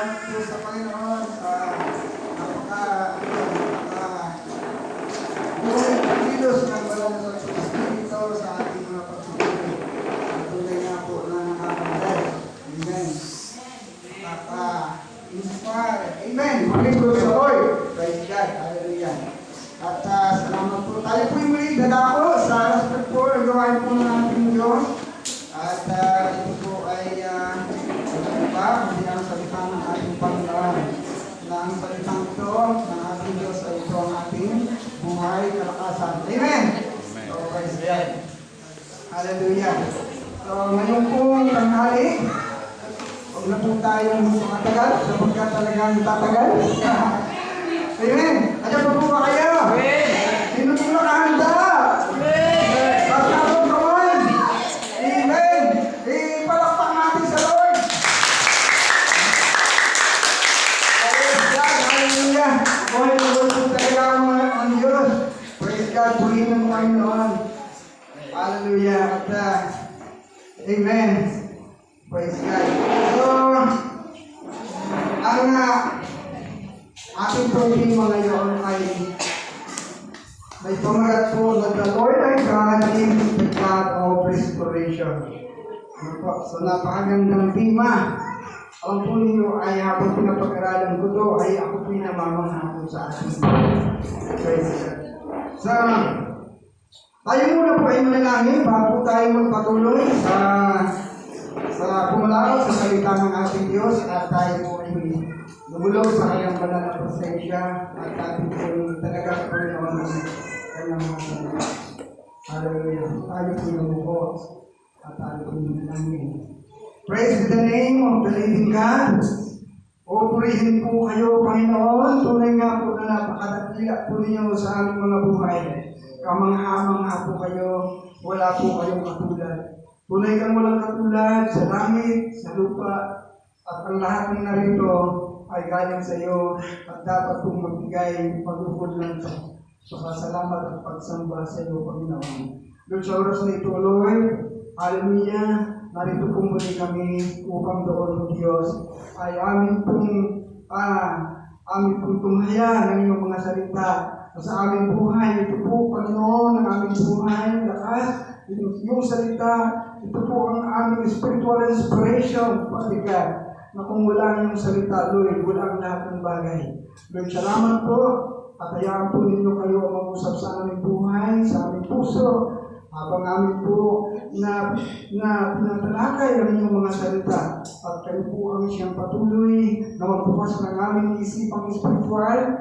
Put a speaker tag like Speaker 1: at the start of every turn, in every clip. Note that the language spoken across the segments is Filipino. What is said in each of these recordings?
Speaker 1: Salamat po sa Panginoon. Buhay kilos ng banal na Espiritu sa ating mga pagsusunod. Tunay nga po na nakakagay. Amen. Inspire. Amen. Maligod sa Lord. Praise God. Hallelujah. At salamat po. Tayo po'y muli dadako sa aspect po ang gawain po ng ating Diyos. At ito po ay hindi ang salita ng ating Panginoon. Na ang salitang ito ng ating Diyos ay ito ang ating buhay, kalakasan. Amen! So, praise God. Hallelujah. So, ngayon po tanghali, huwag na po tayong matagal, sapagkat talagang tatagal. Amen! Ayan po ba kayo? Amen! Sino po nakahanda? Amen! Pagkakong kawan! Amen! Ipalakpak natin sa Lord! Praise God! Hallelujah! Buhay na po talaga ang Diyos. Praise God! Purihin ng Panginoon. Hallelujah! At Amen! Praise God! So, ang ating problema ngayon ay may pamagat po na the Lord our God is the God of restoration. So, napakagandang tema. Alam po ninyo ay habang pinapag-aralan ko to ay ako pinamamangha po sa ating praise God. So, tayo muna po ay manalangin bago tayo magpatuloy sa pumalaot sa salita ng ating Diyos at tayo po ay lumulog sa kanyang banal na presensya at ating po talaga sa Panginoon ng kanyang mga salita. Hallelujah. Tayo po lumulog at tayo po manalangin. Praise the name of the living God. O purihin po kayo, Panginoon. Tunay nga po na napakadakila po ninyo sa aming mga buhay. Kamangha-mangha po kayo. Wala po kayong katulad. Tunay kang walang katulad sa langit, sa lupa, at ang lahat ng narito ay galing sa iyo at dapat kong magbigay pag-upod lang sa pasalamat at pagsamba sa iyo, Panginoon. Lord, sa oras na ito, Lord, hallelujah, narito po muli kami upang doon, Diyos, ay amin pong tunghayan ng iyong mga salita sa aming buhay. Ito po, Panginoon, ang aming buhay, lakas, yung salita, ito po ang aming spiritual inspiration, Father God, na kung wala yung salita, Lord, wala ang lahat ng bagay. Lord, salamat po, at hayaan po ninyo kayo mag-usap sa aming buhay, sa aming puso, habang amin po na pinatalakay ang inyong mga salita, at kayo po ang siyang patuloy na magbukas ng aming isipang espiritual,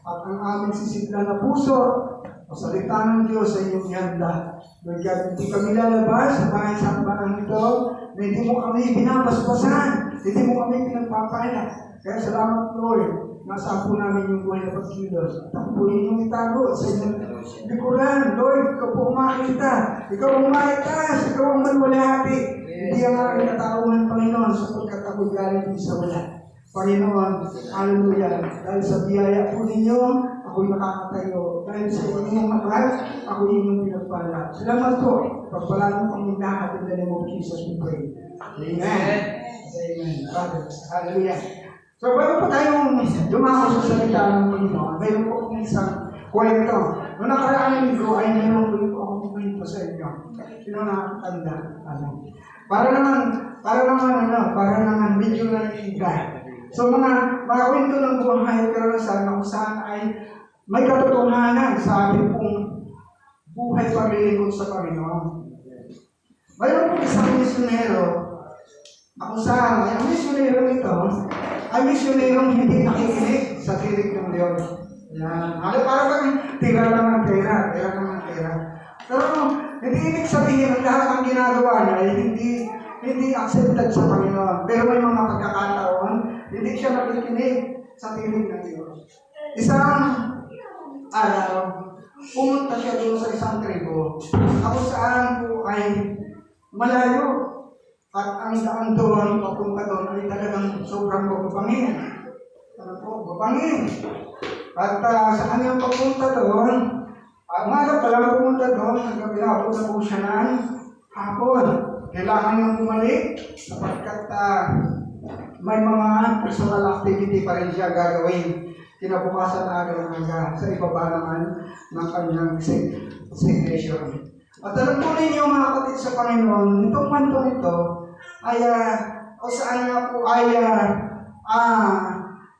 Speaker 1: at ang aming sisigla na puso, o salita ng Diyos sa inyong ihanda. Lord God, hindi kami lalabas sa bahay sa barang ito, na hindi mo kami binabasbasan, hindi mo kami pinagpapala. Kaya salamat, Lord, nasa po namin yung buhay na pagkilos. At po inyong itago sa inyong likuran. Lord, ikaw po makita. Ikaw ang maitas, ikaw ang maluwalhati. Hindi ang aking katauhan, Panginoon, sapagkat ako galing din sa wala. Panginoon, hallelujah. Dahil sa biyaya po ninyo, ako'y nakakatayo. Dahil sa inyong mahal, ako inyong pinagpala. Salamat po. Pagpalaan kong lahat in the name of Jesus we pray. Amen. Amen. Father, hallelujah. So, bago pa tayong dumako sa salita ng Panginoon, mayroon po akong isang kwento. Noong nakaraan linggo ay mayroon po akong kwento sa inyo. Sino nakakatanda? Para naman medyo nangyayari. So, mga kwento ng buhay karanasan na kung saan ay may katotohanan sa ating pong buhay paglilingkod sa Panginoon. Mayroon po isang misyonero na kung saan ang misyonero ito ay misyonerong hindi nakikinig sa tinig ng Diyos. Yan. Para kang tira lang ng pera. Pero hindi ibig sabihin ang lahat ng ginagawa niya ay hindi accepted sa Panginoon. Pero may mga pagkakataon, hindi siya nakikinig sa tinig ng Diyos. Isang araw, pumunta siya doon sa isang tribo. Ako saan po ay malayo. At ang daan doon, papunta doon, ay talagang sobrang mababangin. Mababangin. At sa kanyang papunta doon, umaga pa lang pumunta doon, hanggang pinabot na po siya ng hapon. Kailangan niyang bumalik sapagkat may mga personal activity pa rin siya gagawin. Kinabukasan aga sa ibaba naman ng kanyang segregation. At alam po ninyo mga kapatid sa Panginoon, itong mantong ito ay kung saan nga po ay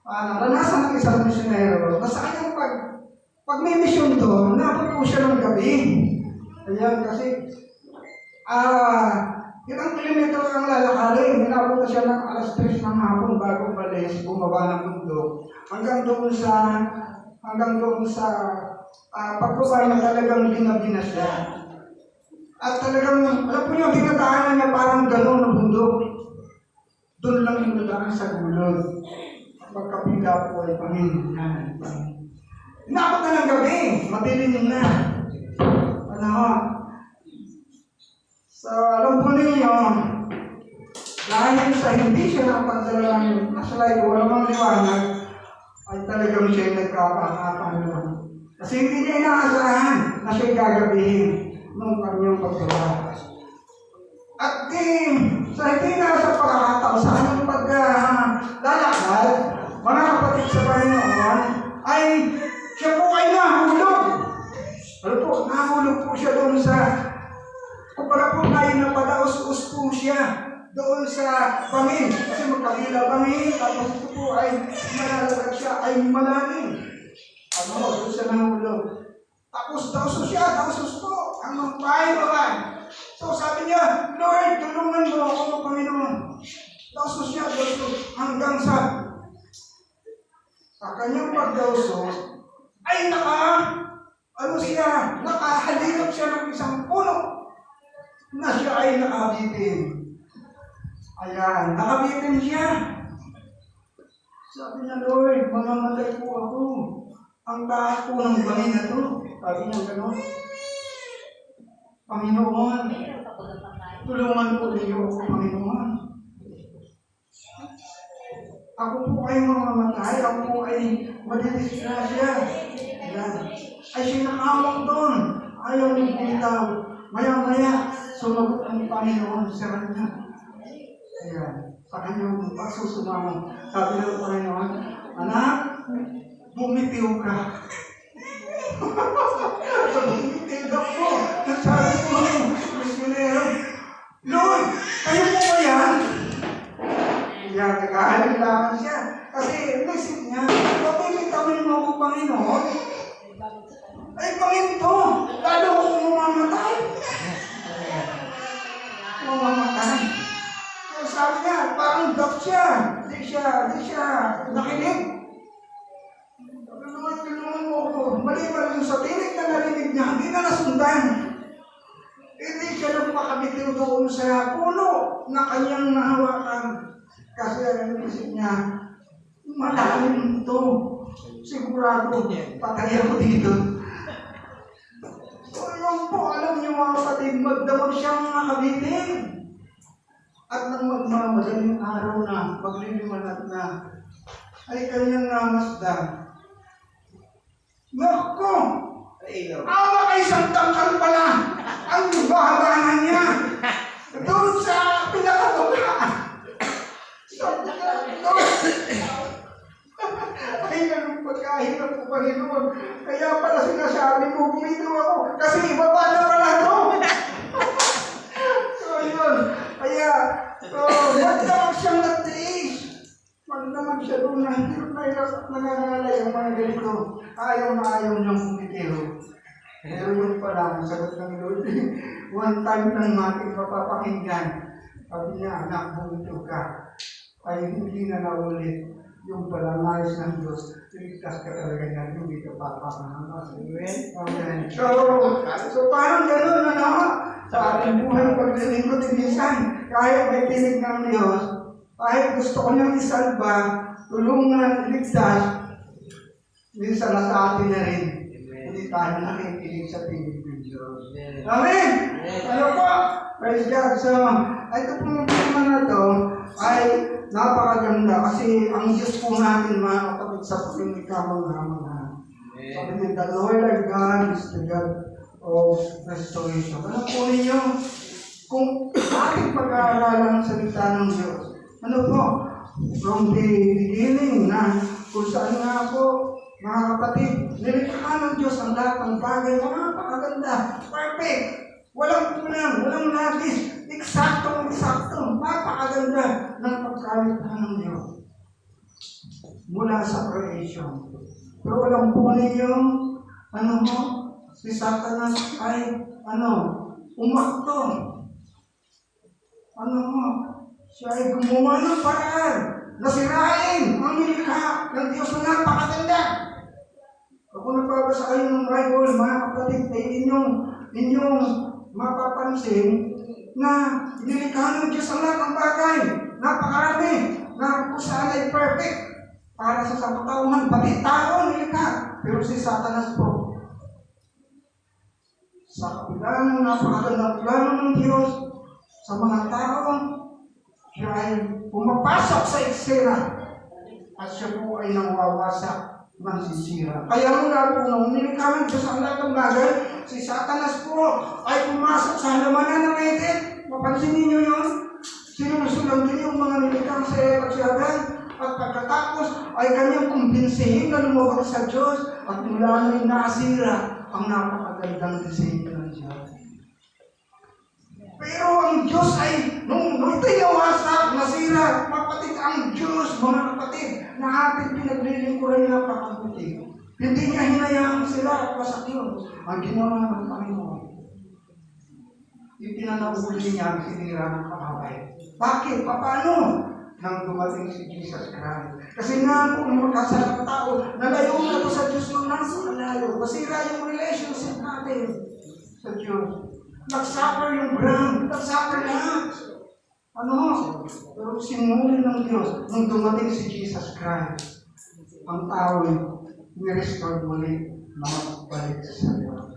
Speaker 1: naranasan ng isang misyonero na sa kanyang pag may misyon doon, nabot po siya ng gabi. Ayan, kasi ilang kilometro ang lalakarin. Inabot na siya ng alas 3 ng hapon bago umalis, bumaba ng bundok. Hanggang doon sa pagbaba na talagang ginabi na siya. At talagang, alam po niyo, dinadaanan niya parang gano'n na bundok. Doon lang yung dadaan sa gulod. Pagkapila po ay Panginoon. Inabot na ng gabi, madilim na. So, alam po ninyo, dahil sa hindi siya nakapagdala ng nasalay o walang liwanag, ay talagang siya nagkakapangalaman. Kasi hindi niya inaasahan na siya gagabihin ng kanyang paggawa. At sa hindi na sa pagkakataon, sa kanyang paglalakad, mga kapatid sa Panginoon, ay siya po ay nahulog. Ano po, nahulog po siya doon sa kumpara po tayo na padaos-us po siya doon sa bangin. Kasi magkabila bangin, tapos ito po ay malalagag siya, ay malalim. Doon siya nahulog. Tapos dausos siya, dausos po, ang magpahibawan. So sabi niya, Lord, tulungan mo ako, Panginoon. Dausos siya, dausos, hanggang sa kanyang pagdausos, ay nakahalilap siya ng isang puno na siya ay nakabitin. Ayan, nakabitin siya. Sabi niya, Lord, mamamatay po ako. Ang taas po ng bangin na to. Sabi niya gano'n. Panginoon, tulungan po ninyo ako, Panginoon. Ako po ay mamamatay, ako po ay madidisgrasya. Ayan. Ay sinakawang doon. Ayaw ng bitaw. Maya-maya, sumagot ang Panginoon sa kanya. Ayan. Sa kanyang pagsusumamo. Sabi ng Panginoon, anak, bumitiw ka. Bumitiw ka po. Sabi ko, misyonero, Lord, kayo po ba yan? Kaya nag-aalinlangan siya. Kasi naisip niya, papilitawin mo ako, Panginoon. Ay, Panginoon to, lalo akong mamamatay. Mamamatay. So sabi niya, parang doc siya. Di siya nakinig. Tulungan mo ako. Maliban yung sa tinig na narinig niya, hindi na nasundan. Hindi siya nagpakabitiw doon sa puno na kanyang nahawakan. Kasi ang isip niya, malalim ito. Sigurado, patay ako dito. So yun po, alam niyo mga kapatid, magdamag siyang nakabitin. At nang magmamadaling araw na, pagliliwanag na, ay kanyang namasdan. Naku! Awa kay isang tangkal pala ang bahabanan niya. Doon sa pinakababa. Ay, ganun pagkahirap ko, Panginoon. Kaya pala sinasabi ko, bumito ako. Kasi ibaba na pala ito. So, yun. Kaya, magdamag siyang nagtiis. Magdamag siya doon na hindi nangangalay ang mga ganito. Ayaw na ayaw niyang bumitiw. Pero yun pala, ang sagot ng Lord. One time lang natin mapapakinggan. Sabi niya, anak, bumitiw ka. Ay hindi na naulit yung pala nais ng Diyos. Iligtas ka talaga niya, hindi ka papakangas. Amen. So parang gano'n, sa ating buhay paglilingkod, minsan, kahit may tinig ng Diyos, kahit gusto ko niyang isalba, tulungan, iligtas, minsan nasa atin na rin. Hindi tayo nakikinig sa tinig ng Diyos. Amen! Ano po? Praise God. So, ito pong tema na to ay napakaganda kasi ang Diyos po natin mga kapatid sa pagkinikamang naman. Sabi niya, the Lord our God is the God of restoration. Ano po ninyo? Kung ating pag-aaralan ang salita ng Diyos, ano po? from the beginning na kung saan nga po, mga kapatid, nilikha ng Diyos ang lahat ng bagay na napakaganda, perfect, walang kulang, walang labis, eksaktong, napakaganda ng pagkalikha ng Diyos mula sa creation. Pero alam po ninyo, si Satanas ay, umakto. Siya ay gumawa ng paraan na sirain ang nilikha ng Diyos na napakaganda. Kung nagbabasa kayo ng Bible, mga kapatid, ay inyong mapapansin na nilikha ng Diyos ang lahat ng bagay. Napakarami na kung saan ay perfect para sa sangkatauhan, pati tao nilikha. Pero si Satanas po, sa kapila ng napakagandang plano ng Diyos sa mga tao, siya ay pumapasok sa eksena at siya po ay nawawasak ng sisira. Kaya mula po nung nilikha ng Diyos ang lahat ng bagay, si Satanas po ay pumasok sa halamanan ng Eden. Mapansin ninyo yun? Sinusulang din yung mga nilikha sa Evansyagan at pagkatapos ay kanyang kumbinsihin na lumabag sa Diyos at mula nang nasira ang napakagandang disenyo ng Diyos. Pero ang Diyos ay, nung ito'y nawasak, nasira, kapatid, ang Diyos, mga kapatid, na ating pinaglilingkuran na napakabuti. Hindi niya hinayaan sila at wasak yun. Ang ginawa ng Panginoon, ipinanahuli niya ang sinira ng kaaway. Bakit? Paano? Nang dumating si Jesus Christ. Kasi nga po, ng magkasalang tao, nalayo na ito sa Diyos ng nasa malayo. Masira yung relationship natin sa Diyos. Nagsuffer yung brand, nagsuffer lahat. Pero sinuli ng Diyos nung dumating si Jesus Christ. Ang tao ay nirestore muli na magbalik sa Diyos.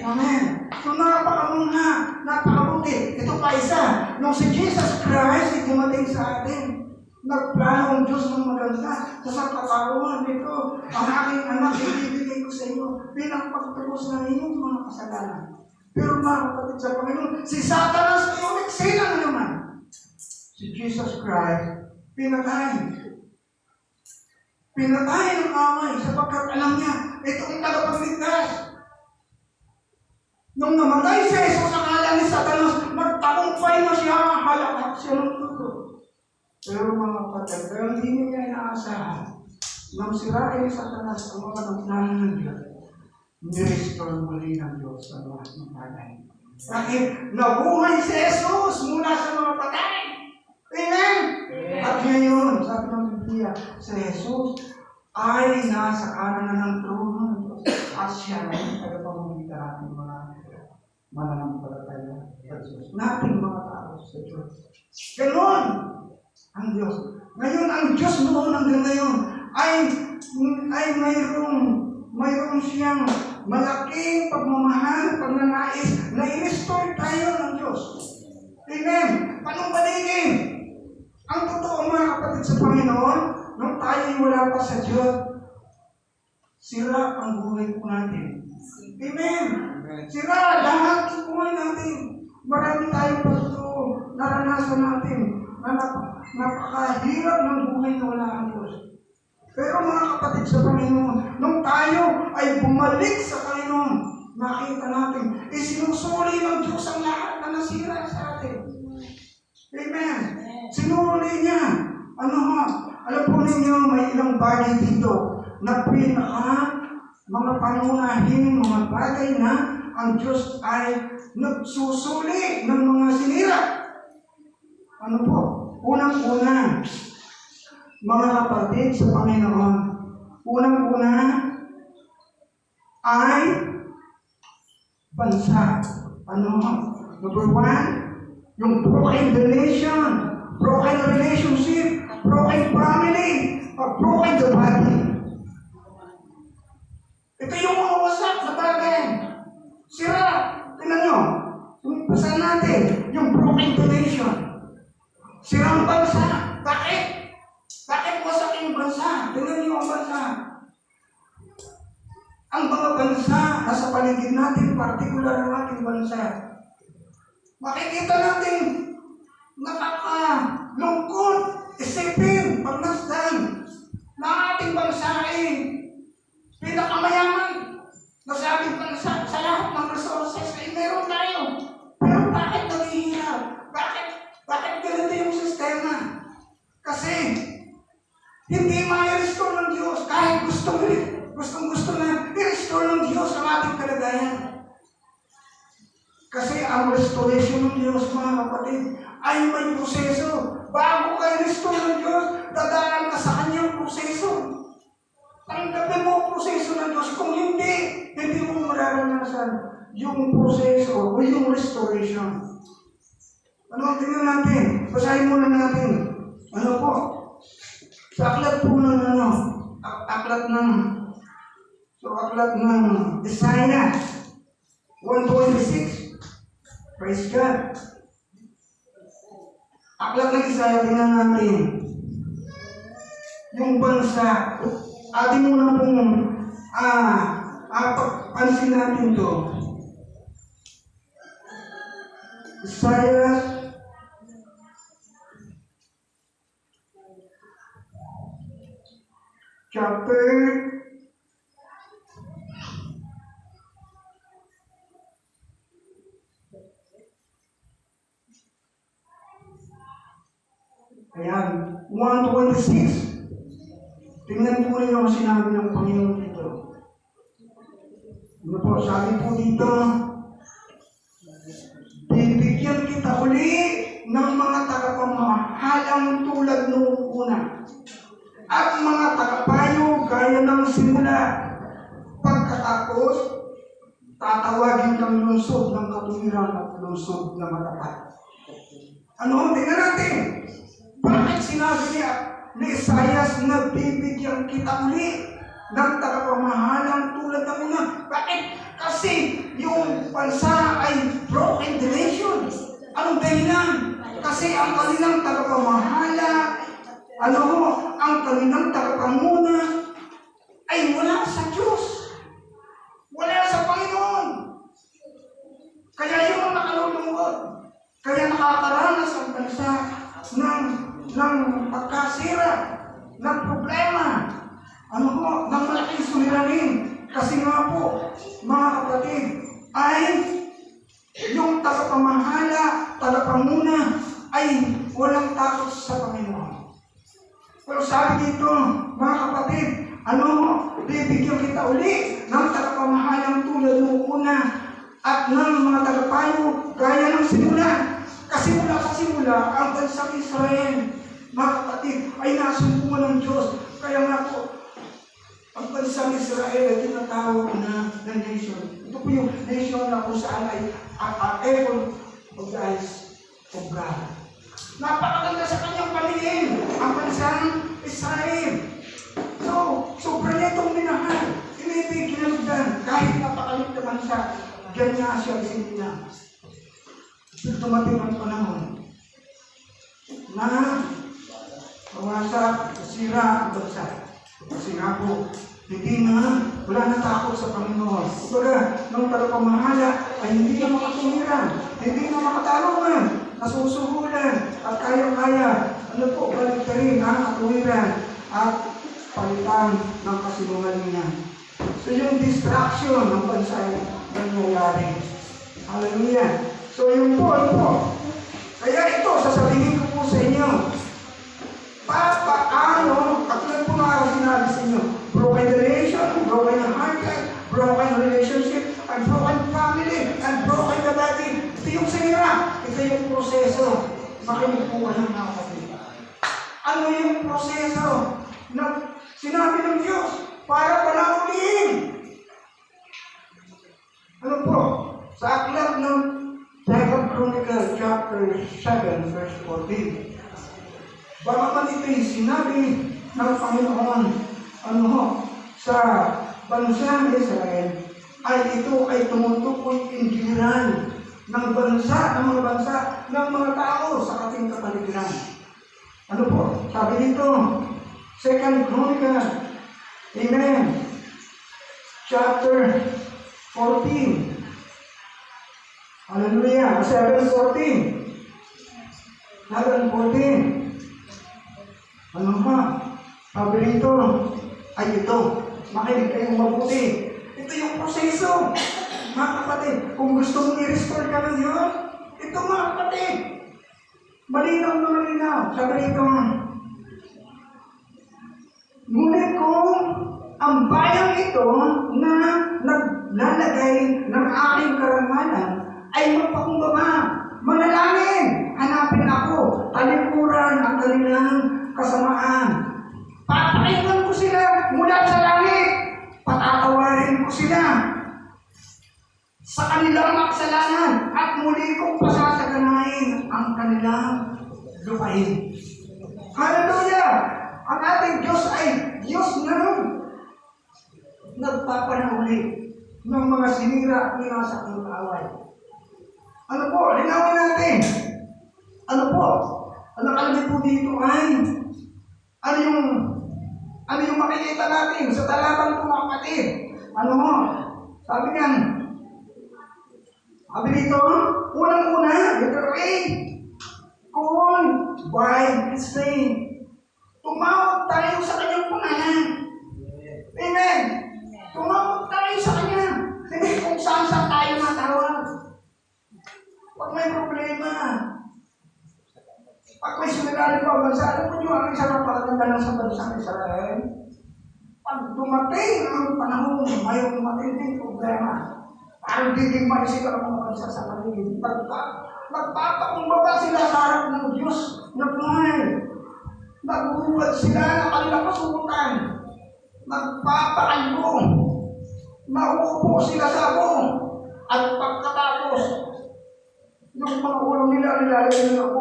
Speaker 1: Amen. So napakabuti. Ito pa isa. Nung si Jesus Christ ay dumating sa atin, nagplano ang Diyos ng maganda sa sangkatauhan nito. Ang aking anak ibibigay ko sa inyo bilang pagtubos ng inyong mga kasalanan. Pero mga kapatid sa Panginoon, si Satanas ay umiksila na naman. Si Jesus Christ, pinatay. Pinatay ng away sapagkat alam niya, ito ang tagapagligtas. Nung namatay si Jesus sa ngalan ni Satanas, nagtagumpay na siya, halakak siya ng tuto. Pero mga kapatid, pero hindi niya inaasahan. Nang sirain ni Satanas ang mga nagplano ng Diyos, nirestore muli ng Diyos sa lahat ng bagay. Bakit? Nabuhay si Jesus mula sa mga patay. Amen? At ngayon, sabi ng Biblia, si Jesus ay nasa kanan ng trono ng Diyos. At siya na yung tagapamagitan natin mga mananampalataya sa Diyos. Nating mga tao sa Diyos. Ganon ang Diyos. Ngayon, ang Diyos noon hanggang ngayon ay mayroong siyang malaking pagmamahal, pagnanais na i-restore tayo ng Diyos. Amen. Panong paligid? Ang totoo mga kapatid sa Panginoon, nung tayo'y wala pa sa Diyos, sira ang buhay po natin. Amen. Sira lahat ng buhay natin. Marami tayong pagtotoo, naranasan natin na napakahirap ng buhay na wala ang Diyos. Pero mga kapatid sa Panginoon, nung tayo ay bumalik sa Panginoon, makita natin, isinusuli ng Diyos ang lahat na nasira sa atin. Amen. Sinuli niya. Alam po ninyo, may ilang bagay dito na mga pangunahin, mga bagay na ang Diyos ay nagsusuli ng mga sinira. Unang-una, mga kapatid sa Panginoon, unang-una ay bansa. Number one, yung broken nation, broken relationship, broken family, or broken the body. Ito yung mga wasak na bagay. Sira. Tingnan nyo. Basahin natin yung broken nation. Sirang bansa. Bakit? Bakit wasak yung bansa? Tingnan nyo ang bansa. Ang mga bansa nasa paligid natin, partikular ang ating bansa. Makikita natin nakakalungkot, Isipin, pagmasdan, na ating bansa ay pinakamayaman. Nasabing bansa sa lahat ng resources ay meron tayo. Pero bakit naghihirap? Bakit ganito yung sistema? Kasi hindi ma-restore ng Diyos kahit gustong-gusto na i-restore ng Diyos ang ating kalagayan. Kasi ang restoration ng Diyos, mga kapatid, ay may proseso. Bago kayo restore ng Diyos, dadaan ka sa kanyang proseso. Tanggapin mo ang proseso ng Diyos. Kung hindi mo mararanasan yung proseso o yung restoration. Ano, tingnan natin. Basahin muna natin. Ano po? Sa aklat po ng aklat ng Isaiah 1:26. Praise God. Aklat ng Isaiah, tingnan natin. Yung bansa, atin muna pong pansin natin to. Isaiah chapter 1:26. Tingnan po rin ang sinabi ng Panginoon dito. Ano po, sabi po dito, bibigyan kita uli ng mga tagapamahalang tulad noong una, at mga tagapayo gaya ng simula. Pagkatapos, tatawagin kang lungsod ng katuwiran at lungsod na matapat. Ano? Tingnan natin. Bakit sinabi ni Isaiah na bibigyan kita uli ng tagapamahalang tulad ng una? Bakit? Kasi yung bansa ay broken the nation. Anong dahilan? Kasi ang kanilang tagapamahala, ang kanilang tagapanguna ay wala sa Diyos. Wala sa Panginoon. Kaya yung nakalulungkot. Kaya nakakaranas ang bansa ng pagkasira, ng problema, ng malaking suliranin. Kasi nga po, mga kapatid, ay yung tagapamahala, tagapanguna, ay walang takot sa Panginoon. Pero sabi dito, mga kapatid, bibigyan kita uli ng tagapamahalang tulad ng una at ng mga tagapayo gaya ng simula. Kasi mula sa simula, ang bansang Israel, mga kapatid, ay nasumbungan ng Diyos. Kaya nga po, ang bansang Israel ay tinatawag na the nation. Ito po yung nation na kung saan ay apple of the eyes of God. Napakaganda sa kanyang paningin, ang bansang Israel. Sobrang nitong minahal, inibig, kinalugdan, kahit napakalit na bansa, diyan nga siya isinina. Dumating ang panahon na mawasak, sira ang bansa. Kasi nga po, wala na takot sa Panginoon. Kumbaga, nung tagapamahala ay hindi na makatuwiran, hindi na makatarungan, nasusuhulan, at kaya-kaya, balik ka rin ang katuwiran at palitan ng kasinungalingan. So yung distraction ng bansa ay nangyayari. Hallelujah! So yun po. Kaya ito, sasabihin ko po sa inyo, paano, katulad po nga sinabi sa inyo, broken relation, broken heart, broken relationship, and broken family, and broken the body. Ito yung sinira, ito yung proseso. Makinig po ka ng mga kapatid. Ano yung proseso na sinabi ng Diyos para panauliin? Ano po? Sa aklat ng 2 Chronicles chapter 7 verse 14. Bagaman ito'y sinabi ng Panginoon sa bansang Israel, ay ito ay tumutukoy in general ng mga bansa, ng mga tao sa ating kapaligiran. Ano po? Sabi dito, 2 Chronicles, amen, chapter 14. Hallelujah. 7:14. Ano ba? Sabi rito, ay ito, makinig kayong mabuti. Ito yung proseso. Mga kapatid, kung gusto mong i-restore ka ng Diyos, ito mga kapatid. Malinaw na malinaw. Sabi rito, ngunit kung ang bayang ito na naglalagay ng aking karangalan ay magpakumbaba, manalangin, hanapin ako, talikuran ang kanilang kasamaan. Papakinggan ko sila mula sa langit, patatawarin ko sila sa kanilang makasalanan at muli kong pasasaganain ang kanilang lupain. Hallelujah! Ang ating Diyos ay Diyos na nagpapanahuli ng mga sinira at pinasak ng kaaway. Ano po? Linawin natin. Ano po? Ang nakalagay po dito ay ano yung makikita natin sa talatang po mga kapatid? Ano mo? Sabi niyan, sabi dito, unang-una, ito rin, kung by His name, tumawag tayo sa kanyang pangalan. Amen. Tumawag tayo sa kanya. Hindi kung saan tayo natawag. Pag may problema, pag may sumilari pa bansa, alam mo nyo ang isang napakaganda ng sa bansang Israel? Pag dumating ang panahon, may matinding problema. Parang digimay sila ng mga bansa sa paligid. Nagpapakumbaba sila sa harap ng Diyos na buhay. Naguhugad sila ng kanilang kasukutan. Nagpapakalbo. Nauupo sila sa abo. At pagkatapos, yung mga ulo nila nilalagay ng ako,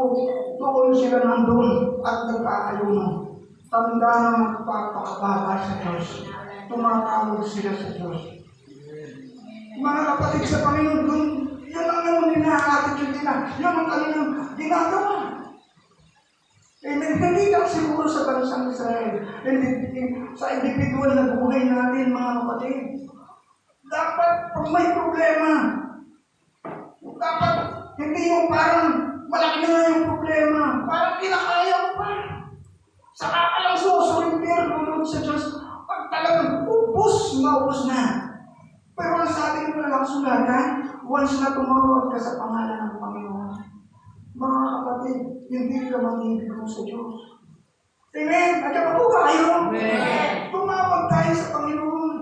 Speaker 1: doon sila nandun at nagkakayunan. Tanda na magpapakababa sa Diyos. Tumatawag sila sa Diyos. Mga kapatid sa Panginoon, dun, yan ang nila, attitude nila. Yan ang kanilang ginagawa. Amen. Hindi lang siguro sa bansang Israel. Sa individual na buhay natin, mga kapatid. Dapat, pag may problema, dapat hindi yung parang malaki na nga yung problema. Parang kinakaya mo pa. Saka ka lang susurindir, lulod sa Diyos. Pag talagang ubos na. Pero ang sabi ko lang sulatan, once na tumawag ka sa pangalan ng Panginoon, mga kapatid, hindi ka mag-ibig sa Diyos. Amen? At saka po ba kayo? Amen. Tumawag tayo sa Panginoon.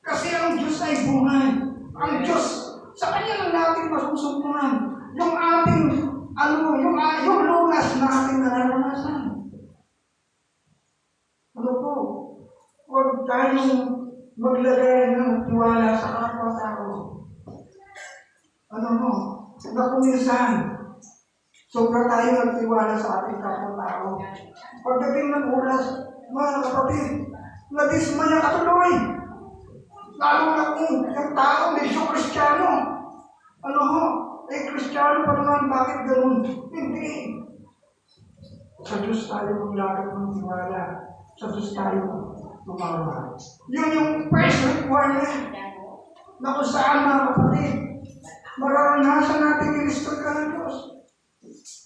Speaker 1: Kasi ang Diyos ay buhay. Ang Diyos, sa Kanya lang natin masusupunan. Yung ating, yung lunas na ating nararanasan. Ano po? Huwag tayong maglagay ng tiwala sa kapwa-tao. Ano mo? Na kung minsan, sobra tayo nagtiwala sa ating kapwa-tao. Pagdating ng oras, mga kapatid, nadismaya ka tuloy. Lalo na kung yung tao medyo Kristiyano. Ano ho? Kristiyano pa naman, bakit ganun? Hindi. Sa Diyos tayo maglagay ng tiwala. Sa Diyos tayo tumawag. Yun yung first requirement na kung saan mga kapatid, mararanasan natin i-restore ka ng Diyos.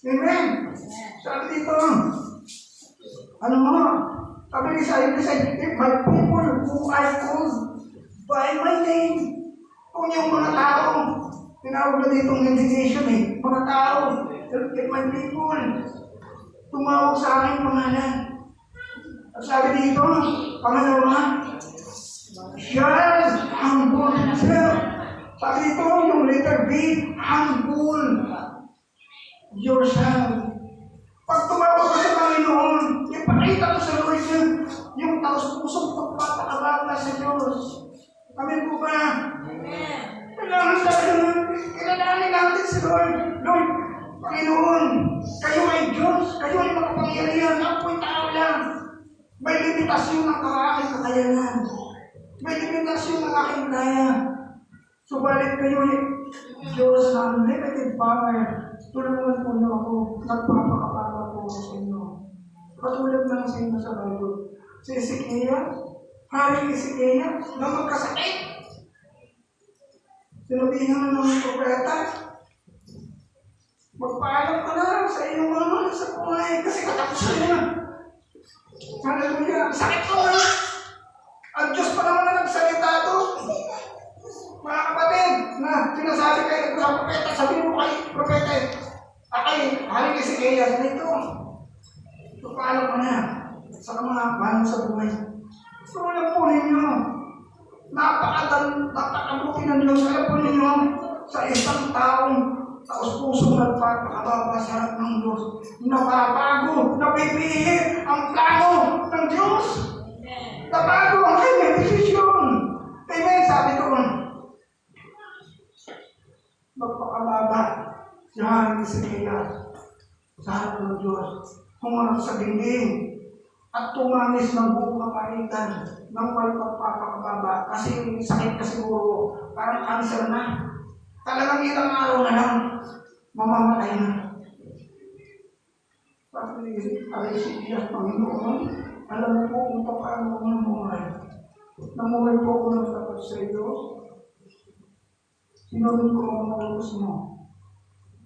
Speaker 1: Amen? Sabi dito, ano mo? Sabi ni Isaiah, if my people who I called by my name, kung yung mga tao, tinawag na ditong indignation mga tao, if my people, tumawag sa aking pangalan. At sabi dito, pangalawa, shall humble himself. Sabi dito, yung letter B, humble yourself. Pag tumawag ka sa Panginoon, ipakita mo sa Lord yung taos-pusong pagpapakabata sa Diyos. Amen po ba? Amen. Kailangan sabi naman, kilalanin natin si Lord. Lord, Panginoon, kayo ay Diyos, kayo ay makapangyarihan, ako'y tao lang. May limitasyon ang aking kakayanan. May limitasyon ang aking kaya. Subalit kayo ay Diyos na unlimited power. Tulungan po niyo ako. Nagpapakapala po sa inyo. Katulad lang sa inyo sa Bible. Si Ezekiel, Haring Ezekiel, na magkasakit. Sinabihan ng propeta, magpaalam ka na sa iyong mga sa buhay kasi katapusan na. Hallelujah! Sakit ko na! Ang Diyos pa naman na nagsalita to. Mga kapatid, na sinasabi kayo sa propeta, sabihin mo kay propeta, haling Ezekiel, ganito. So, paano ka na? Sa mga bahan sa buhay. So, alam po ninyo, napakabuti ng Diyos. Alam po ninyo, sa isang taong taos-pusong nagpapakababa sa harap ng Diyos, napapago, napipihit ang plano ng Diyos. Napago ang kanyang desisyon. Amen, sabi doon. Magpakababa si Haring Ezekiel sa harap ng Diyos. Humarap sa dingding at tumanis ng buong kapalitan ng may pagpapakababa. Kasi sakit ka siguro, parang cancer na. Talagang ilang araw na lang, mamamatay na. Sabi ni Ezekiel, Panginoon, alam mo po kung paano ko namuhay. Namuhay po ako ng tapat sa iyo. Sinunod ko ang mga utos mo.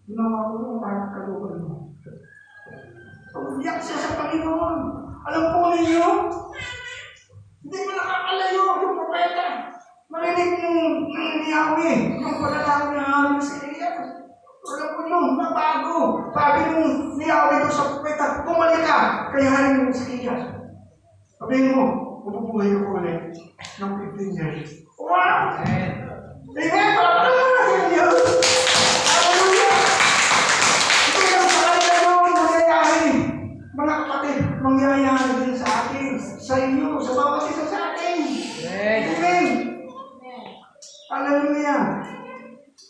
Speaker 1: Ginawa ko kung parang kaluban mo. Umiyak siya sa Panginoon. Alam po ninyo, hindi mo nakakalayo yung propeta. Marinig ng Yahweh, yung panalangin ng Haring Ezekiel. Alam po nyo, nabago. Sabi ng Yahweh doon sa propeta, bumalik ka kay Haring Ezekiel. Sabihin mo, mabubuhay ako ulit ng 15 years. Wow! Amen! Palapalan natin Diyos! Hallelujah! Ito yung pakalayo mangyayari. Mga kapatid, mangyayari din sa atin, sa inyo, sa bawat isa sa atin. Amen! Hallelujah!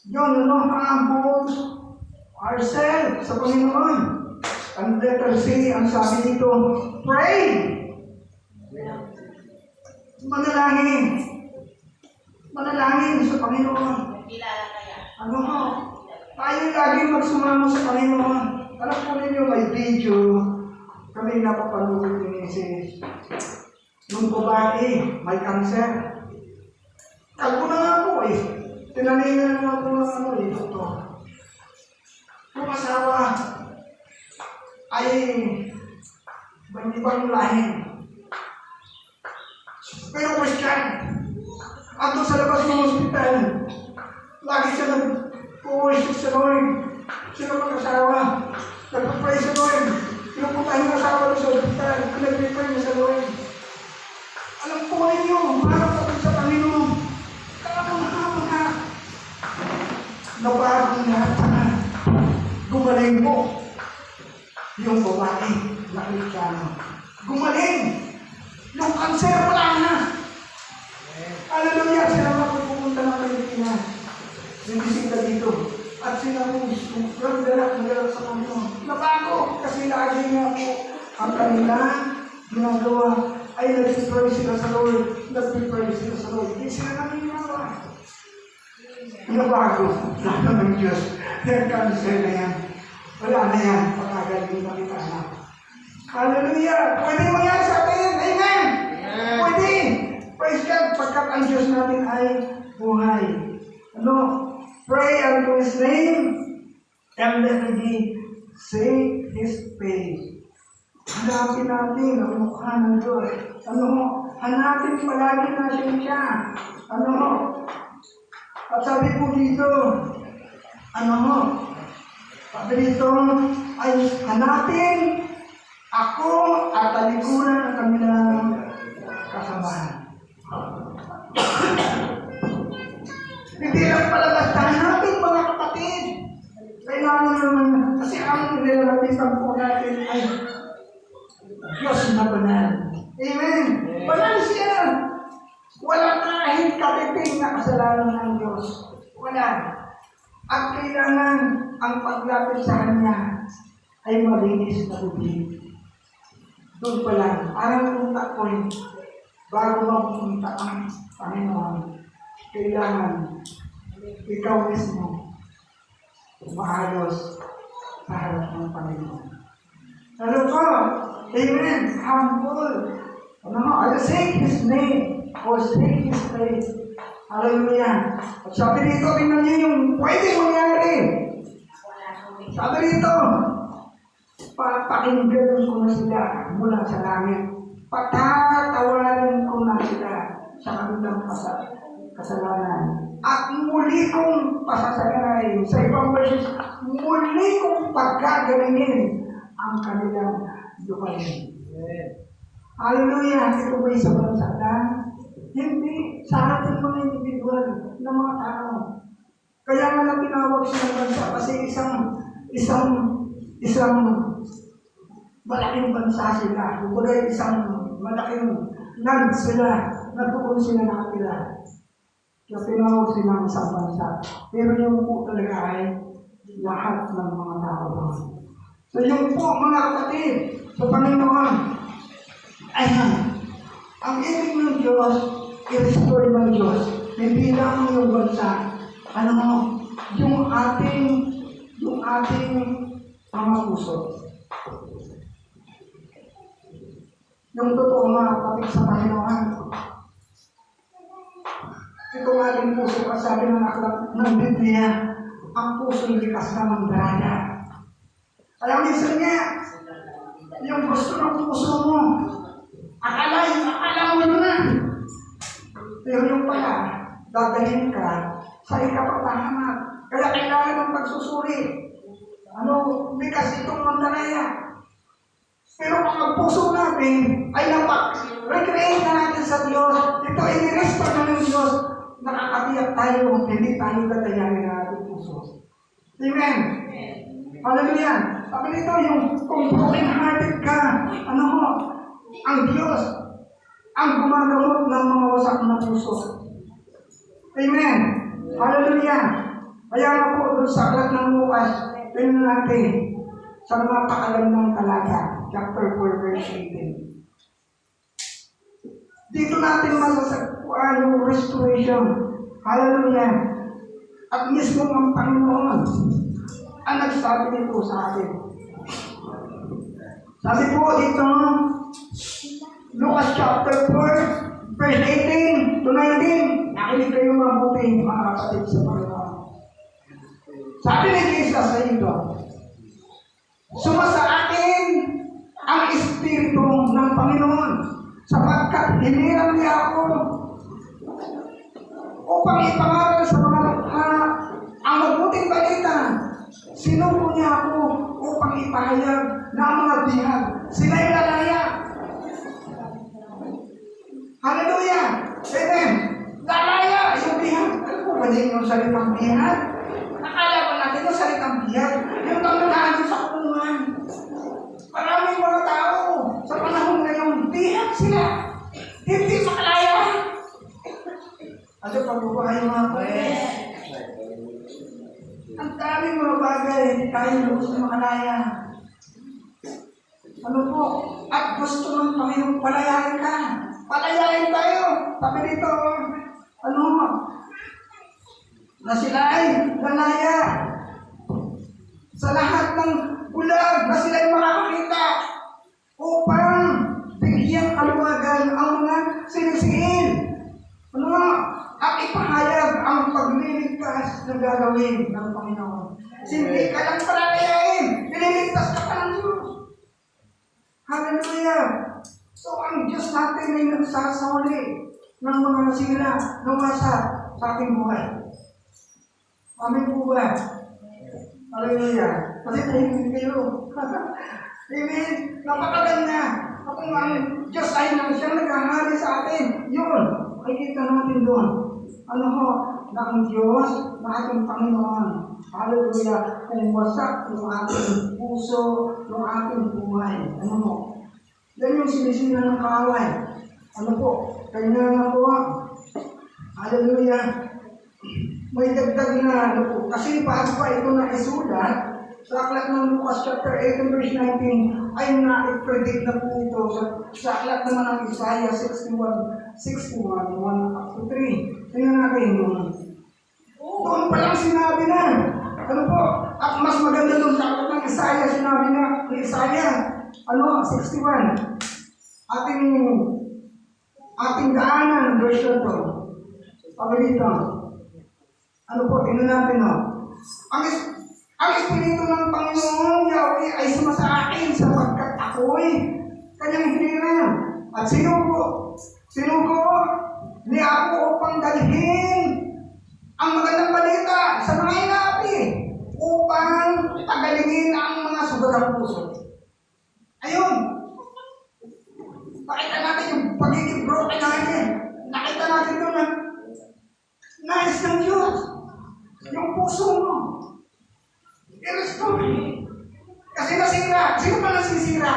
Speaker 1: Yun, humble ourselves sa Panginoon. Ang letter C, ang sabi dito, pray! Manalangin. Manalangin sa Panginoon. Ano ho? Tayo laging magsumamo sa Panginoon. Alam po ninyo, may video kami napapanood ni Mrs. Nung babae, may cancer. Kalbo na nga po eh. Tinaningan na po ng doktor. Yung asawa ay hindi pa yung lahin. Pero Christian, ato sa labas ng hospital, lagi siya nag-worship sa Lord. Sila mag-asawa, nag-pray sa Lord. Pinupuntahan yung asawa sa hospital, pinag-pray niya sa Lord. Alam po ninyo, marap ako sa Panginoon. Kapag na, nabago lahat na. Gumaling po yung babae na Kristiyano. Gumaling! Yung cancer wala na. Hallelujah! Sila pupunta ng Pilipinas. Hindi sila dito. At sila po, nagdala sa Panginoon. Nabago! Kasi lagi nga po ang kanila ginagawa ay nag-pray sila sa Lord. Nag-pray sila sa Lord. Hindi sila nangyayari. Nabago. Lahat ng Diyos. Yung cancer na yan. Wala na yan. Pagkagaling na kita na. Hallelujah! Pwede mangyari sa atin. Amen! Pwede! Praise God! Pagkat ang Diyos natin ay buhay. Ano? Pray unto His name and let He seek His face. Hanapin natin ang mukha ng Diyos. Ano? Hanapin palagi natin siya. Ano? At sabi po dito, ano? Sabi dito ay hanapin ako at talikuran ang kanilang kasamahan. Hindi lang pala basta hanapin mga kapatid. Kailangan naman, kasi ang nilalapitan po natin ay Diyos na banal. Amen. Banal siya. Walang kahit kapiping na kasalanan ng Diyos. Wala. At kailangan ang paglapit sa Kanya ay malinis na tubig. Doon pa lang, parang punta ko bago magpunta ang Panginoon, kailangan ikaw mismo maayos sa harap ng Panginoon. Ano po? Amen. Humble. Ano? I'll say His name or say His praise. Hallelujah. At sabi dito, tingnan niyo yung pwede mangyari. Sabi dito, papakinggan ko na sila mula sa langit. Patatawarin ko na sila sa kanilang kasalanan. At muli kong pasasagaray sa ibang verses, muli kong pagkagalingin ang kanilang lupain. Hallelujah! Ito ba isang bansa lang? Hindi. Sa ating mga individual na mga tao. Kaya nga na tinawag silang bansa kasi isang malaking bansa sila. Kumbaga isang malaking land sila na doon sila nakatira. Kaya tinawag silang isang bansa. Pero yung po talaga ay lahat ng mga tao doon. So yung po mga kapatid sa Panginoon, ayan, ang ibig ng Diyos, i-restore ng Diyos, hindi lang yung bansa, yung ating mga puso. Yung totoo mga kapatid sa Panginoon, ito nga ating puso, kasabi ng aklat ng Biblia, ang puso likas na mandaraya. Kaya minsan nga, yung gusto ng puso mo, akala mo na. Pero yung pala, dadalhin ka sa ikapapahamak. Kaya kailangan ng pagsusuri. Likas itong mandaraya. Pero kung ang puso natin ay recreate na natin sa Diyos, ito ay i-restore na ng Diyos, nakakatiyak tayo, hindi tayo gatayanin na ating puso. Amen? Hallelujah! Sabi nito, kung broken-hearted ka, ang Diyos ang gumagamot ng mga wasak na puso. Amen? Hallelujah! Kaya nga po, doon sa aklat ng Lucas, tingnan natin sa mga pakalamang talaga, chapter 4, verse 18. Dito natin masasagpuan yung restoration. Hallelujah! At mismo ang Panginoon ang nagsabi nito sa atin. Sabi po dito, Lucas chapter 4, verse 18 to 19. Nakinig kayo mabuti, mga kapatid sa Panginoon. Sabi ni Jesus sa ito, sumasa akin ang Espiritu ng Panginoon sapagkat hiniram niya ako upang ipangaral sa mga lakha ang mabuting balita. Sinuko niya ako upang ipahayag na ang mga bihag sila'y lalaya. Hallelujah! Amen! Lalaya! Yung bihag. Alam mo ba din yung salitang bihag? Nakala ba natin yung salitang bihag? Yung kamalahan sa kulungan. Maraming mga tao sa panahon ngayon, bihag sila. Hindi makalaya. Ano pagbubuhay mga pwede? Ang daming mga bagay, hindi tayo lubos na makalaya. At gusto ng Panginoon, palayain ka. Palayain tayo. Sabi dito, na sila ay lalaya. Sa lahat ng bulag na sila ay makakakita upang bigyan kaluwagan ang mga sinisiin. At ipahayag ang pagliligtas na gagawin ng Panginoon. Hindi ka lang palalayain, piniligtas ka pa ng Diyos. Hallelujah! So ang Diyos natin ay nagsasauli ng mga nasira, nawasa sa ating buhay. Amen po ba? Hallelujah! Kasi tahimik kayo. Amen! Napakaganda! Kung ang Diyos ay siyang naghahari sa atin, yun, makikita natin doon. Na ang Diyos, na ating Panginoon. Hallelujah! Kung wasak yung ating puso, yung ating buhay. Yan yung sinisira ng kaaway. Kanya na po. Hallelujah! May dagdag na kasi bago pa ito na isulat, sa aklat ng Lucas chapter 8 verse 19, ay na-predict na po ito sa aklat naman ng Isaiah 61, 1 up to 3. Tingnan natin yun. Doon pa lang sinabi na. At mas maganda doon sa aklat ng Isaiah, sinabi na ni Isaiah, 61. Ating daanan, verse 2. Sabi dito, tingnan natin, ang Espiritu ng Panginoon Yahweh ay sumasa akin sapagkat ako'y kanyang hiniram. At sinugo ni ako upang dalhin ang magandang balita sa mga inapi upang pagalingin ang mga sugat ng puso. Ayun. Nakita natin yung pagiging broken natin. Nakita natin doon na nais ng Diyos. Yung puso mo. I-restore. Kasi nasira. Sino pa nasisira?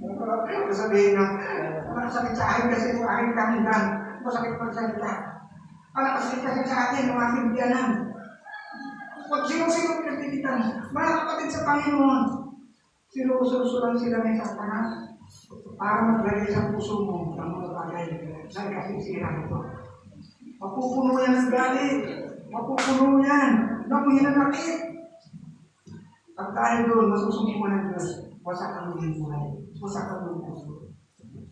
Speaker 1: Ano sabihin na, masakit sa akin kasi yung aking kahilan. Masakit magsalita. Masakit kasi sa akin yung aking biyanan. Huwag sino-sino pinagtigitan. Mga kapatid sa Panginoon, sinususulan sila ng Satanas para maglagay sa puso mo ng mga bagay na kasisira ito. Mapupuno yan ng galit. Mapupuno yan ng hinanakit. At dahil doon, masusumpuan ng Diyos. Wasak ang maging buhay. Wasak ang maging puso.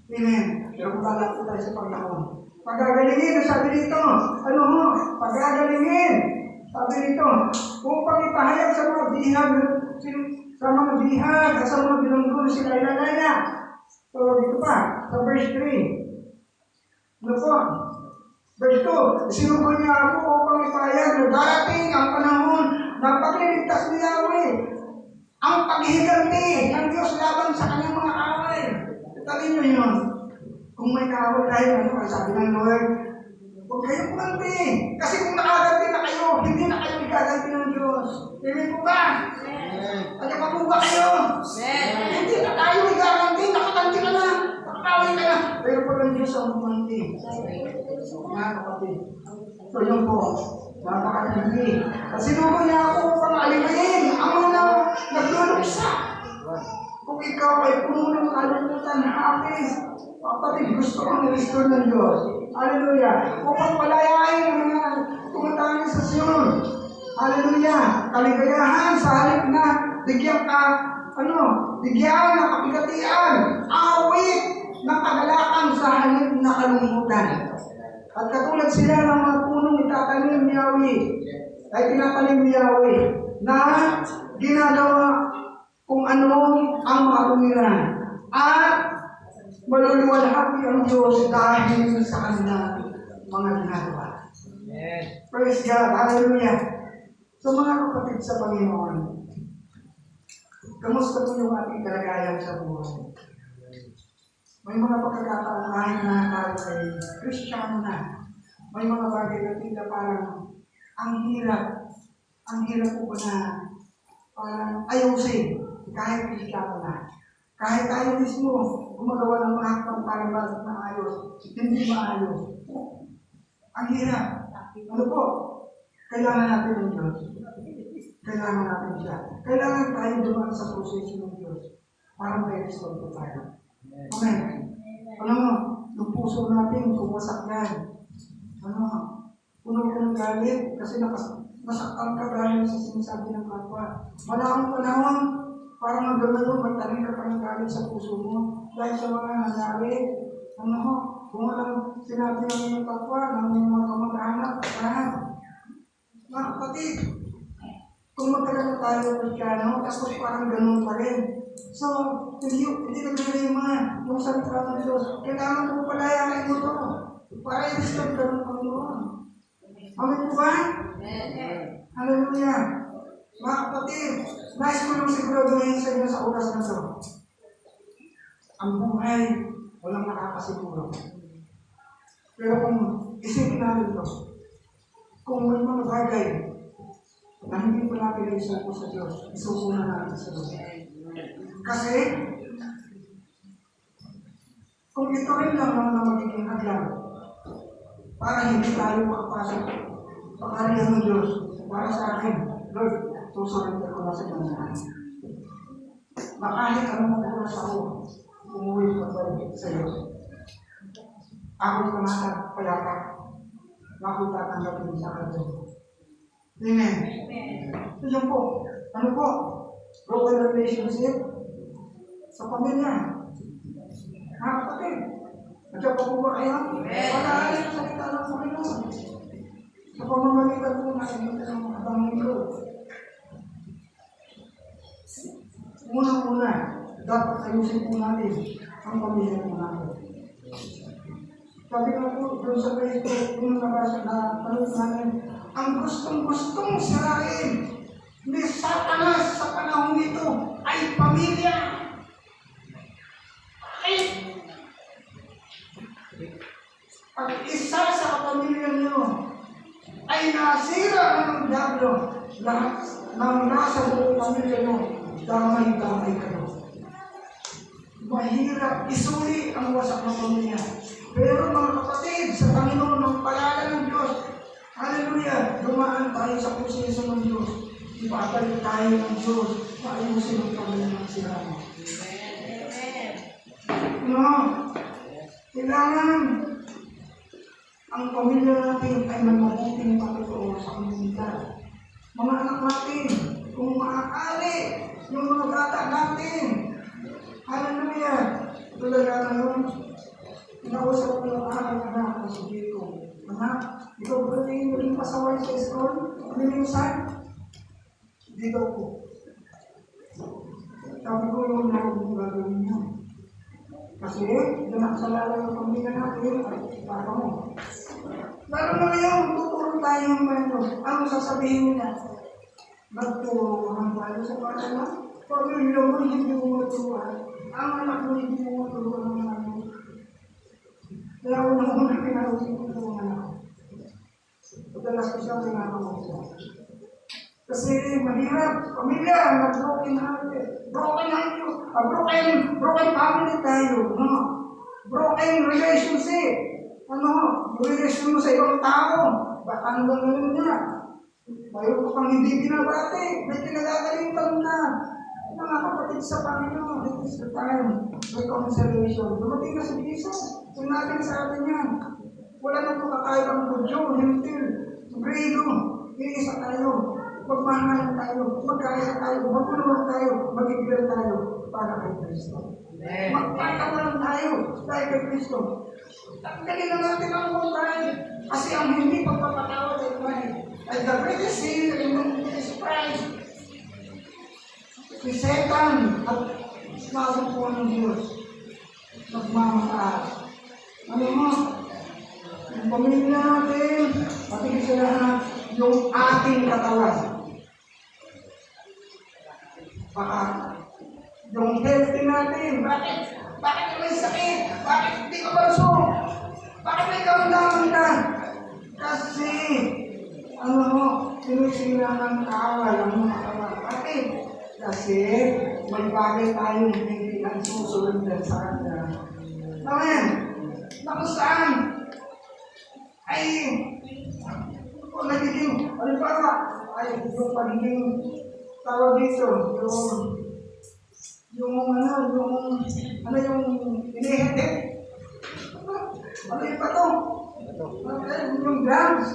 Speaker 1: Amen. Pero kung lalaki tayo sa Panginoon, pagagalingin, sabi dito, pagagalingin, sabi dito, upang ipahayag sa mga bihag, at sa mga bilanggo na sila ilalaya. So, dito pa, sa verse 3. Ano po? Verse 2, sinugo niya ako upang ipahayag na darating ang panahon na pagliligtas ni Yahweh, ang paghihiganti ng Diyos laban sa kanyang mga away. Italin nyo yun. Kung may kaaway tayo, sabi ng Lord, huwag kayong kumanti. Kasi kung nakaganti na kayo, hindi na kayo igaganti ng Diyos. Amen po ba? Ano pa po ba kayo? Hindi na tayo igaganti. Nakaganti ka na. Nakakaway ka na. Pero pag ang Diyos ang kumanti. Mga kapatid. So yun po. Napakatindi. At sinugo niya ako upang alimayin ang mga nagluluksa. Kung ikaw ay puno ng kalungkutan, hapis, kapatid, gusto kong i-restore ng Diyos. Hallelujah. Upang palayain ang mga tumatangin sa Sion. Hallelujah. Kaligayahan sa halip na bigyan ka, bigyan ng kapigatian, awit ng kagalakan sa halip na kalungkutan. At katulad sila ng mga punong itatanim ni Yahweh, ay tinatanim ni Yahweh, na ginagawa kung ano ang mga tumiran. At maluluwalhati ang Diyos dahil sa kanilang mga ginagawa. Praise God. Hallelujah. So mga kapatid sa Panginoon, kamusta po yung ating kalagayan sa buhay? May mga pagkakataon kahit na tayo ay Kristiyano na. May mga bagay na tila parang ang hirap po ba na parang ayusin kahit Kristiyano na. Kahit tayo mismo gumagawa ng mga hakbang parang bakit maayos, hindi maayos. Ang hirap. Ano po? Kailangan natin ng Diyos. Kailangan natin siya. Kailangan tayo dumaan sa proseso ng Diyos para may-restore po tayo. Amen. Alam mo, yung puso natin, kumasak yan. Puno ng galit kasi nasaktan ka dahil sa sinasabi ng kapwa. Malakang panahon, parang hanggang ngayon, magtanim ka pa ng galit sa puso mo dahil sa mga nangyari. Kung walang sinabi ng kapwa, ng mga kamag-anak, mga kapatid, kung magkaroon na tayo ng Kristiyano, tapos parang ganun pa rin. So, hindi naglilima yung salita ng Diyos. Kailangan mo palayain mo ito para i-restore ka ng Panginoon. Amen po ba? Hallelujah. Mga kapatid, nais ko lang siguraduhin sa inyo sa oras na ito. Ang buhay, walang nakakasiguro. Pero kung isipin natin ito, kung may mga bagay na hindi pa natin isuko sa Diyos, isuko na natin sa Diyos. Kasi, kung ito rin lang naman na magiging hadlang, para hindi tayo makapasok sa kaharian ng Diyos, para sa akin, Lord, susurrender ko na sa Kanya. Na kahit anong oras ako, umuwi ko balik sa iyo. Ako'y payapak na ako'y tatanggapin sa Kanya. Amen. So yun po. Ano po? Broken relationship sa pamilya. Mga kapatid, nandiyan pa po ba kayo? Pag-aalis sa salita ng Panginoon. Sa pamamagitan po natin ng mga Panginoon. Unang-una, dapat ayusin po natin ang pamilya po natin. Sabi nga po, doon sa Facebook, yung nabasa na panood namin, ang gustong-gustong sirain ni Satanas sa panahon ito ay pamilya. Pag isa sa kapamilya niyo ay nasira ng diablo, lahat ng nasa buong pamilya niyo, damay-damay kayo. Mahirap isuli ang wasak ng pamilya. Pero mga kapatid, sa Panginoon ng palala ng Diyos, hallelujah, dumaan tayo sa proseso ng Diyos. Ibabalik tayo ng Diyos, paayusin ang pamilya ng sirama. No, kailangan ang pamilya natin ay mabuting patutuo sa komunidad. Mga anak natin, kung maaari, yung mga bata natin, hallelujah, talaga na yun. Inausap ko yung aking anak na sabi ko, anak, ikaw ba rin yung pasaway sa school? Ano yung sign? Hindi daw po. Sabi ko yung nalong gagawin niya. Kasi, nakasalala yung pamilya natin, ay para mo. Lalo na ngayon, tuturo tayo ng kwento. Ano sasabihin niya? Nagturo ang tayo sa pamilya. Pamilya mo, hindi mo maturuan. Ang anak mo, hindi mo maturuan ng anak mo. Kaya unang-unang pinarusik ko sa mga anak. Pagdalas ko siya, pinarusik ko. Kasi mahirap, pamilya, nag-broken hearted. Broken family tayo. No? Broken relationship. Relasyon mo sa ibang tao. Baka hanggang ngayon niya. Bayo ko pang hindi binabati. May kinagagalitan na. Mga kapatid sa Panginoon, it is the time. Reconciliation. Dumating na si Jesus. Sinabi sa atin yan. Wala nang makakailang budyo, hintil, grado. Iisa tayo. Magmamahalan tayo. Magkaisa tayo. Magpulungan tayo. Mag-ibigay tayo para kay Kristo. Magpatawalan tayo dahil kay Kristo. Tanggalin na natin ang tayo. Kasi ang hindi pagpapatawad ay the greatest sin in Jesus Christ. Si Satan at masumpuan ng Diyos. Nagmamataas. Ano mo? Yung pamilya natin, pati sila yung ating katawan. Baka yung healthy natin, bakit may sakit? Bakit hindi ka malusog? Bakit may karamdaman ka? Kasi, sinisira ng kaaway ang mga katawan. Bakit? Kasi, may bagay tayong hindi ang susunod sa kanya. Amen? Na kung saan ay nagiging, halimbawa, ay yung pagiging tawag dito, yung inihitik. Ano yung pato? Yung grams.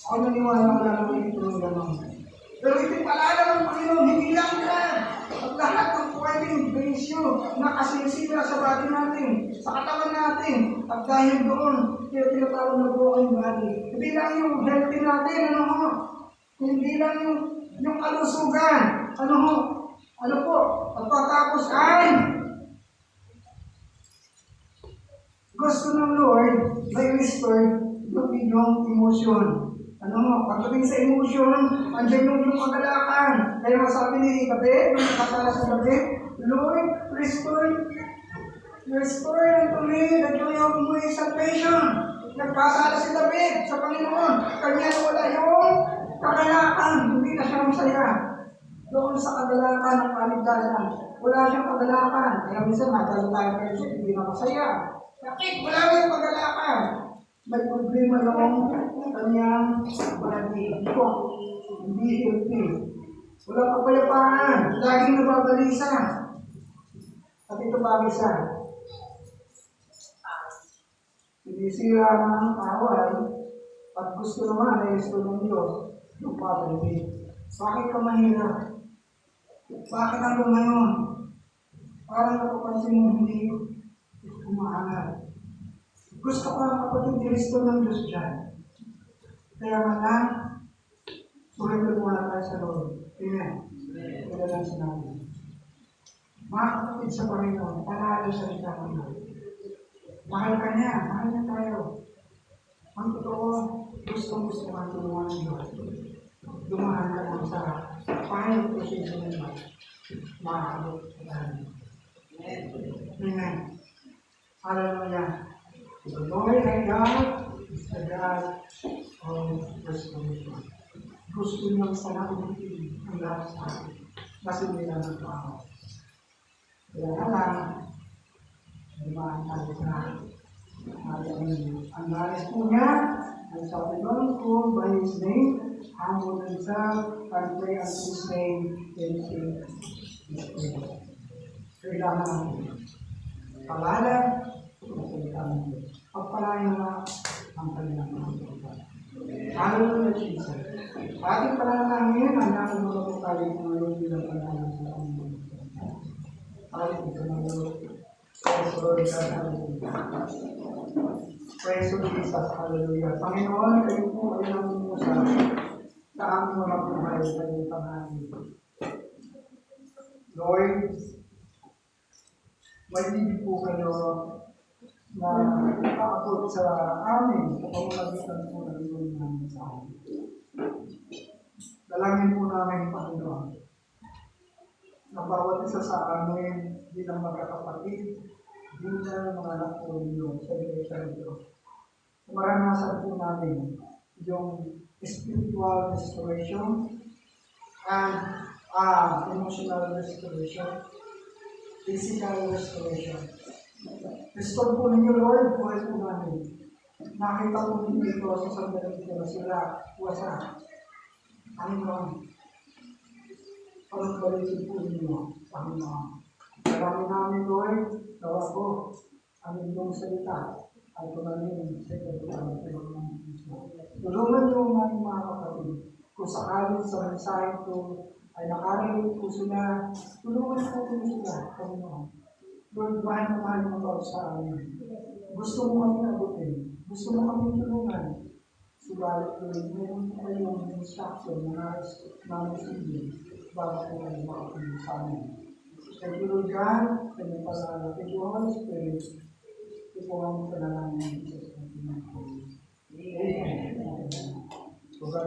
Speaker 1: Ako naniwala ko lang ng ito ng gano'n. Pero ito palala ng Panginoon, hindi lang yan. At lahat ng pwedeng benisyo na kasinisira sa body natin, sa katawan natin, at dahil doon, kaya tinatawag na broken body. Hindi lang yung healthy natin, hindi lang yung kalusugan, ano po, at pagkatapos ay, gusto ng Lord, may restore yung inyong emotion. Pagdating sa emotion, andyan yung kagalakan. Kaya masabi ni David, yung nakasala sa David, Lord, restore unto me the joy of my salvation. Nagkasala si David sa Panginoon. Kanya wala yung kagalakan. Hindi na siya masaya. Doon sa kagalakan ng kaligtasan. Wala siyang kagalakan. Kaya minsan matalo tayo kayo siya, hindi na masaya. Bakit? Wala yung kagalakan. May problema yung kanyang body. Hindi healthy. Wala kapayapaan. Laging nababalisa. At ito bagisa. Sinisira ng away at gusto naman ay gusto ng Diyos yung pabalik. Bakit ka mahirap? Bakit ako ngayon? Parang napapansin mo hindi umaangal. Gusto ko ang kapatid Kristo ng Diyos dyan. Kaya man lang, surrender muna tayo sa Lord. Amen. Kaya lang sinabi. Mga kapatid sa Panginoon, panalo sa ita ng Diyos. Mahal ka niya, mahal niya tayo. Ang totoo, gusto kang tulungan ng Diyos. Dumaan ka lang sa final position ng Diyos. Makakabot sa tayo. Amen. Hallelujah. The Lord thy God is the God of restoration. Gusto niyang sanabutin ang lahat sa atin. Kasi nila ng tao. Kaya lang, dumaan tayo sa ang nais po niya, ang sabi doon, called by His name, humble himself, and pray unto His name, then His prayer. Kailangan natin. Pangalan, kailangan natin. Pagpalain na ang kanilang mga. Hallelujah, Jesus. Ating panalangin, ang natin mga po tayo ngayon bilang pangalan sa Panginoon. Hallelujah. Praise the Lord, praise the Jesus, hallelujah. Panginoon, kayo po ay namumusa sa aming mga buhay sa iyong pangalan. Lord, mag-ibig po kayo na ipakapot sa amin sa pamamagitan po ng iyong namin sa amin. Dalangin po namin, Panginoon, na bawat isa sa amin bilang magkakapatid, bilang mga anak po ninyo sa iglesia nito. Maranasan po namin yung spiritual restoration and emotional restoration, physical restoration. Restore po ninyo, Lord, buhay po namin. Nakita po ninyo ito sa sandali ito na sila wasa. Panginoon, pag-balikin po ninyo, Panginoon. Marami namin, Lord, gawa po ang inyong salita ay tumaling sa ikabulang ng Kristo. Tulungan niyo ang aming mga kapatid. Kung sakaling sa mensahe ito ay nakarinig po sila, tulungan po sila, Panginoon. Lord, mahal na mahal mo ba sa amin? Gusto mo kami abutin. Gusto mo kami tulungan. Subalit, Lord, meron po kayong instruction na namin bago po kayo makapunin sa amin. Thank you, Lord God. Thank you, Father. Thank you, Holy Spirit. Ito po ang panalangin ng Jesus. Amen. So, God,